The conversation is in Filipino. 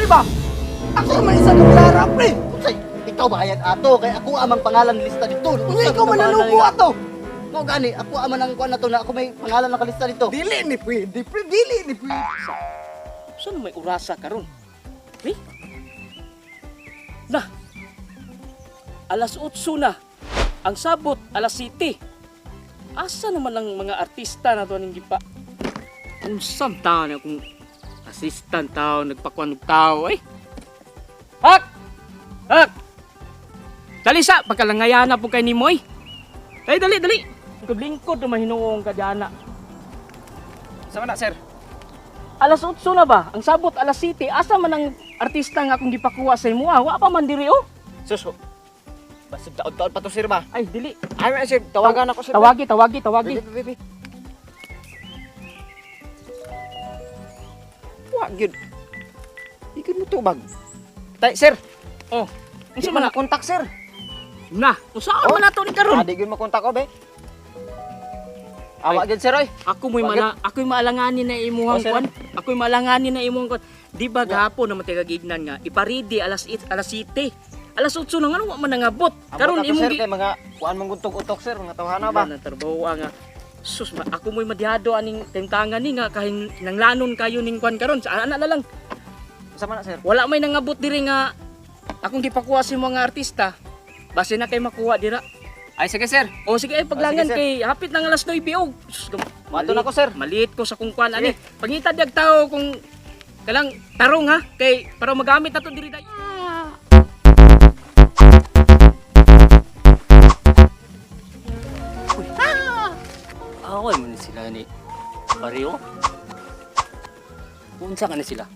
ba? Ako naman isa ng Lara, pre. Unsay, ikaw bayad ato kay ako amang pangalan lista dito. Kung ikaw manalugo ato. Mo gani, ako aman ang kuan na to na ako may pangalan nakalista dito. Dili ni pwede, pre. Dili ni pwede. Saan may urasa karon? Eh? Na. Alas 8 na. Ang sabot alas 7. Asa naman ang mga artista na to ning gipa? Unsam taon akong assistant tao nagpakuanog tao eh. Hak! Hak! Dali sa pagkalangayana po kay Nimoy. Dali dali dali. Lingkod na mahinuong ka diana. Sama na, sir. Alas 8 na ba? Ang sabot alas 7. Asa man ang artista nga akong gipakuha sa imo? Wa pa man diri oh. Suso. Basig taon-taon pa to, sir ba? Ay dili. Ay, sir, tawagan ako, sir. Tawagi. Bibi. Wa gyud. Ikan mo tubag. Tay, sir. Oh. Unsa Unsa man man na kontak, sir? na? Unsa man nato ni karon? Adi gyud makontak ko, be. Awa gyud, sir, oy. Ako'y maalanganin na imuhang Oh, sir. kwan. Ako'y maalanganin na imuhang kwan. Di ba gahapon naman tigagignan nga iparidi alas 7. Alas 8 na nga wa man nangabot. Karon Karon imo imong sir kay mga kuan mong guntog-utok, sir, mga tawhana ba? Nang trabaho nga. Sus, ako mo'y madihado aning timtangan ni nga kahin nanglanon kayo ning kwan karon. Sa ana na lang. Sama na, sir. Wala may nangabot diri nga akong gipakuha sa mga artista. Base na kay makuha dira. Ay, sige, sir. O sige ay paglangan sige, sir. kay hapit nang alas 9 og. Sus, Mato na ko, sir. Maliit ko sa kung kwan ani. Sige. Pangita dag tao kung kalang tarong ha kay para magamit nato diri dayo. Away mo ni sila ni Pareho. Unsa ka na sila?